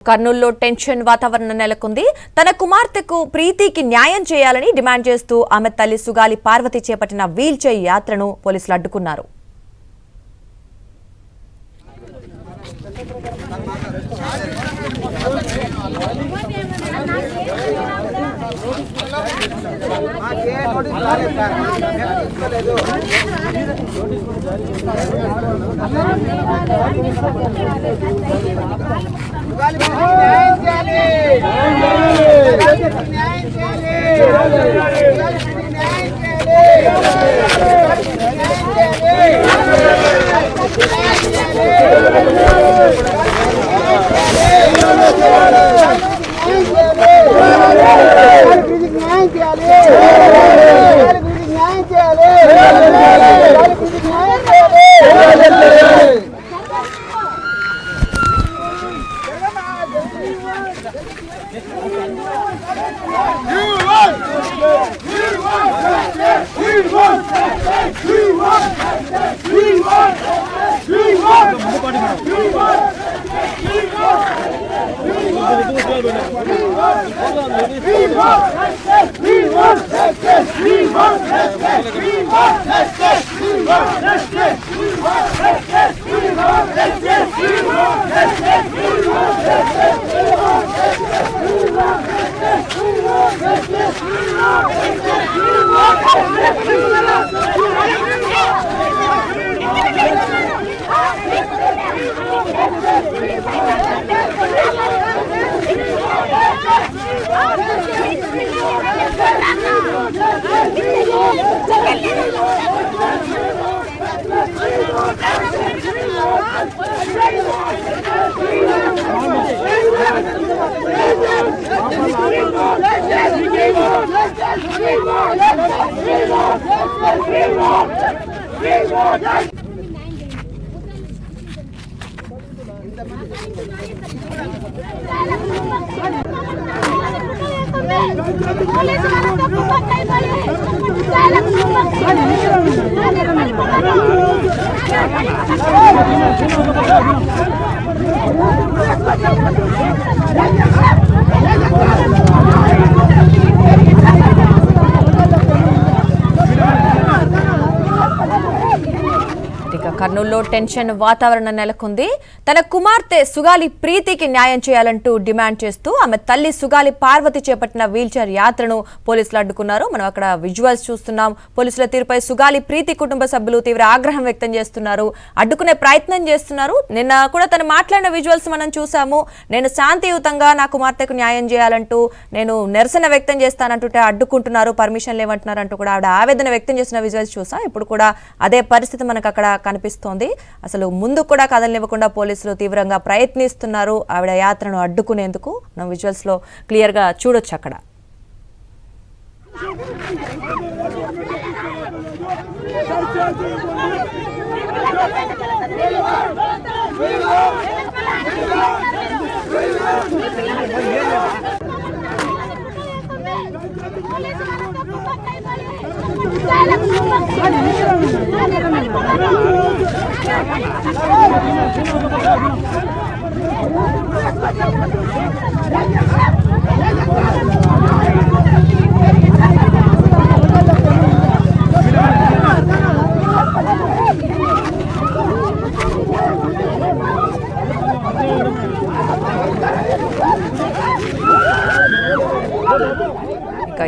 కర్నూలులో టెన్షన్ వాతావరణం నెలకొంది. తన కుమార్తెకు ప్రీతికి న్యాయం చేయాలని డిమాండ్ చేస్తూ ఆమె తల్లి సుగాలి పార్వతి చేపట్టిన వీల్ చైర్ యాత్రను పోలీసులు అడ్డుకున్నారు. కర్నూలులో టెన్షన్ వాతావరణం నెలకొంది. తన కుమార్తె సుగాలి ప్రీతికి న్యాయం చేయాలంటూ డిమాండ్ చేస్తూ ఆమె తల్లి సుగాలి పార్వతి చేపట్టిన వీల్ చైర్ యాత్రను పోలీసులు అడ్డుకున్నారు. మనం అక్కడ విజువల్స్ చూస్తున్నాం. పోలీసుల తీరుపై సుగాలి ప్రీతి కుటుంబ సభ్యులు తీవ్ర ఆగ్రహం వ్యక్తం చేస్తున్నారు, అడ్డుకునే ప్రయత్నం చేస్తున్నారు. నిన్న కూడా తను మాట్లాడిన విజువల్స్ మనం చూసాము. నేను శాంతియుతంగా నా కుమార్తెకు న్యాయం చేయాలంటూ నేను నిరసన వ్యక్తం చేస్తానంటుంటే అడ్డుకుంటున్నారు, పర్మిషన్ లేవంటున్నారు అంటూ కూడా ఆవిడ ఆవేదన వ్యక్తం చేసిన విజువల్స్ చూసాం. ఇప్పుడు కూడా అదే పరిస్థితి మనకు అక్కడ కనిపిస్తుంది. అసలు ముందు కూడా కదలనివ్వకుండా పోలీసులు తీవ్రంగా ప్రయత్నిస్తున్నారు ఆవిడ యాత్రను అడ్డుకునేందుకు. మనం విజువల్స్ లో క్లియర్ గా చూడొచ్చు. అక్కడ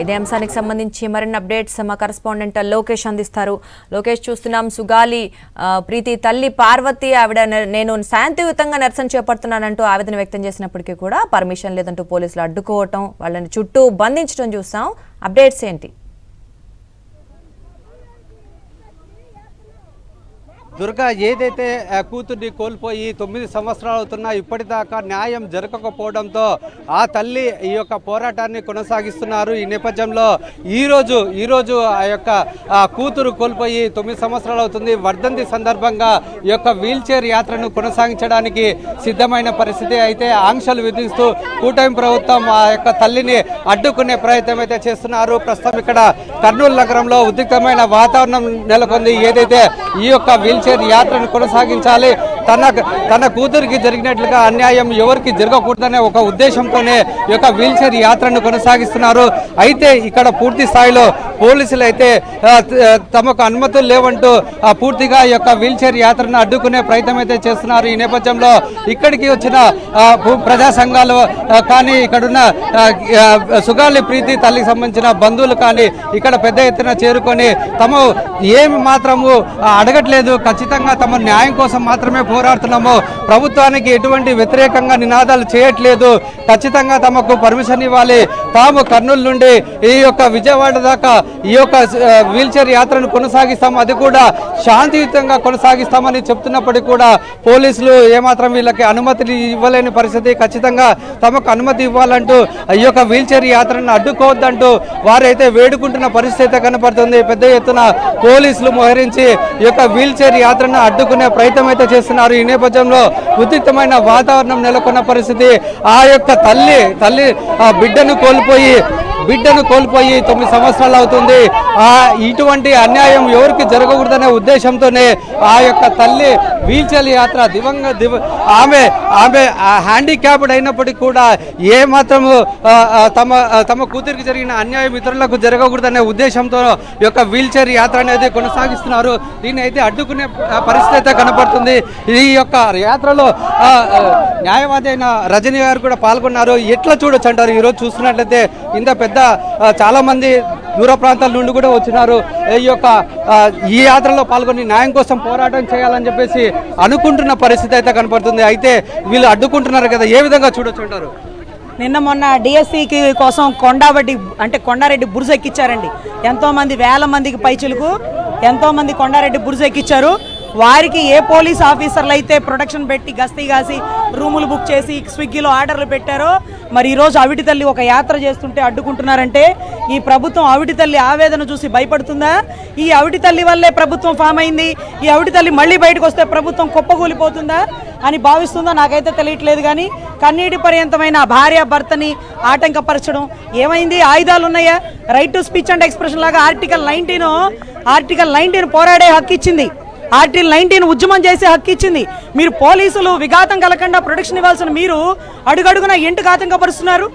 ఇదే అంశానికి సంబంధించి మరిన్ని అప్డేట్స్ మా కరెస్పాండెంట్ లోకేష్ అందిస్తారు. లోకేష్, చూస్తున్నాం సుగాలి ప్రీతి తల్లి పార్వతి ఆవిడ నేను శాంతియుతంగా నిరసన చేపడుతున్నానంటూ ఆవేదన వ్యక్తం చేసినప్పటికీ కూడా పర్మిషన్ లేదంటూ పోలీసులు అడ్డుకోవటం, వాళ్ళని చుట్టూ బంధించడం చూసాం. అప్డేట్స్ ఏంటి? దుర్గా ఏదైతే కూతుర్ని కోల్పోయి 9 సంవత్సరాలు అవుతున్నా ఇప్పటిదాకా న్యాయం జరగకపోవడంతో ఆ తల్లి ఈ యొక్క పోరాటాన్ని కొనసాగిస్తున్నారు. ఈ నేపథ్యంలో ఈరోజు ఆ యొక్క కూతురు కోల్పోయి 9 సంవత్సరాలు అవుతుంది. వర్ధంతి సందర్భంగా ఈ యొక్క వీల్ చైర్ యాత్రను కొనసాగించడానికి సిద్ధమైన పరిస్థితి. అయితే ఆంక్షలు విధిస్తూ కూటమి ప్రభుత్వం ఆ యొక్క తల్లిని అడ్డుకునే ప్రయత్నం అయితే చేస్తున్నారు. ప్రస్తుతం ఇక్కడ కర్నూలు నగరంలో ఉద్రిక్తమైన వాతావరణం నెలకొంది. ఏదైతే ఈ యొక్క వీల్ చైర్ యాత్రను కొనసాగించాలి, తన కూతురికి జరిగినట్లుగా అన్యాయం ఎవరికి జరగకూడదనే ఒక ఉద్దేశంతోనే ఈ యొక్క వీల్ చైర్ యాత్రను కొనసాగిస్తున్నారు. అయితే ఇక్కడ పూర్తి స్థాయిలో పోలీసులు అయితే తమకు అనుమతులు లేవంటూ పూర్తిగా ఈ యొక్క వీల్ చైర్ యాత్రను అడ్డుకునే ప్రయత్నం అయితే చేస్తున్నారు. ఈ నేపథ్యంలో ఇక్కడికి వచ్చిన ప్రజా సంఘాలు కానీ ఇక్కడున్న సుగాలి ప్రీతి తల్లికి సంబంధించిన బంధువులు కానీ ఇక్కడ పెద్ద ఎత్తున చేరుకొని తమ ఏమి మాత్రము అడగట్లేదు, ఖచ్చితంగా తమ న్యాయం కోసం మాత్రమే పోరాడుతున్నాము, ప్రభుత్వానికి ఎటువంటి వ్యతిరేకంగా నినాదాలు చేయట్లేదు, ఖచ్చితంగా తమకు పర్మిషన్ ఇవ్వాలి, తాము కర్నూలు నుండి ఈ యొక్క విజయవాడ దాకా ఈ యొక్క వీల్ చైర్ యాత్రను కొనసాగిస్తాము, అది కూడా శాంతియుతంగా కొనసాగిస్తామని చెప్తున్నప్పటికీ కూడా పోలీసులు ఏమాత్రం వీళ్ళకి అనుమతులు ఇవ్వలేని పరిస్థితి. ఖచ్చితంగా తమకు అనుమతి ఇవ్వాలంటూ ఈ యొక్క వీల్ చైర్ యాత్రను అడ్డుకోవద్దంటూ వారైతే వేడుకుంటున్న పరిస్థితి కనపడుతుంది. పెద్ద ఎత్తున పోలీసులు మోహరించి ఈ యొక్క వీల్ చైర్ యాత్రను అడ్డుకునే ప్రయత్నం అయితే చేస్తున్నారు. ఈ నేపథ్యంలో ఉద్రిక్తమైన వాతావరణం నెలకొన్న పరిస్థితి. ఆ యొక్క తల్లి బిడ్డను కోల్పోయి 9 సంవత్సరాలు అవుతుంది. ఇటువంటి అన్యాయం ఎవరికి జరగకూడదనే ఉద్దేశంతోనే ఆ యొక్క తల్లి వీల్ చైర్ యాత్ర ఆమె హ్యాండిక్యాప్డ్ అయినప్పటికీ కూడా ఏ మాత్రము తమ కూతురికి జరిగిన అన్యాయం ఇతరులకు జరగకూడదనే ఉద్దేశంతో ఈ యొక్క వీల్ చైర్ యాత్ర అనేది కొనసాగిస్తున్నారు. దీన్ని అయితే అడ్డుకునే పరిస్థితి అయితే కనపడుతుంది. ఈ యొక్క యాత్రలో న్యాయవాది అయిన రజనీ గారు కూడా పాల్గొన్నారు. ఎట్లా చూడొచ్చు అంటారు? ఈరోజు చూస్తున్నట్లయితే ఇంత పెద్ద చాలా మంది దూర ప్రాంతాల నుండి కూడా వచ్చినారు. ఈ యాత్రలో పాల్గొని న్యాయం కోసం పోరాటం చేయాలని చెప్పేసి అనుకుంటున్న పరిస్థితి అయితే కనపడుతుంది. అయితే వీళ్ళు అడ్డుకుంటున్నారు కదా, ఏ విధంగా చూడొచ్చు అంటారు? నిన్న మొన్న డిఎస్సికి కోసం కొండారెడ్డి బురుజు ఎక్కించారండి. ఎంతోమంది వేల మందికి పైచులకు ఎంతోమంది కొండారెడ్డి బురుజు ఎక్కించారు. వారికి ఏ పోలీస్ ఆఫీసర్లు అయితే ప్రొటెక్షన్ పెట్టి గస్తీ కాసి రూములు బుక్ చేసి స్విగ్గీలో ఆర్డర్లు పెట్టారో మరి ఈరోజు అవిటి తల్లి ఒక యాత్ర చేస్తుంటే అడ్డుకుంటున్నారంటే ఈ ప్రభుత్వం అవిటి తల్లి ఆవేదన చూసి భయపడుతుందా? ఈ అవిటి తల్లి వల్లే ప్రభుత్వం ఫామ్ అయింది, ఈ అవిటి తల్లి మళ్ళీ బయటకు వస్తే ప్రభుత్వం కుప్పకూలిపోతుందా అని భావిస్తుందో నాకైతే తెలియట్లేదు. కానీ కన్నీటి పర్యంతమైన భార్య భర్తని ఆటంకపరచడం ఏమైంది? ఆయుధాలు ఉన్నాయా? Right to speech and expression లాగా ఆర్టికల్ 19 పోరాడే హక్కు ఇచ్చింది, ఆర్టికల్ 19 ఉద్యమం చేసే హక్కు ఇచ్చింది. మీరు పోలీసులు విఘాతం కలగకుండా ప్రొటెక్షన్ ఇవ్వాల్సిన మీరు అడుగడుగున ఎందుకు ఆతంకపరుస్తున్నారు?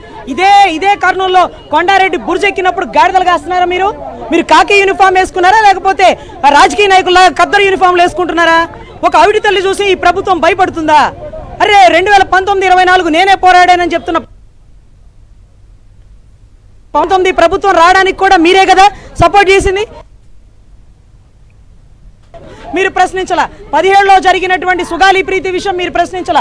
ఇదే కర్నూలులో కొండారెడ్డి బుర్జు ఎక్కినప్పుడు గాడిదలు కాస్తున్నారా? మీరు కాకి యూనిఫామ్ వేసుకున్నారా లేకపోతే రాజకీయ నాయకుల ఖద్దరు యూనిఫామ్లు వేసుకుంటున్నారా? ఒక ఆవిడ తల్లి చూసి ఈ ప్రభుత్వం భయపడుతుందా? అరే 2019-24 నేనే పోరాడానని చెప్తున్నా 19 ప్రభుత్వం రావడానికి కూడా మీరే కదా సపోర్ట్ చేసింది. మీరు ప్రశ్నించాల. 17లో జరిగినటువంటి సుగాలి ప్రీతి విషయం మీరు ప్రశ్నించాల.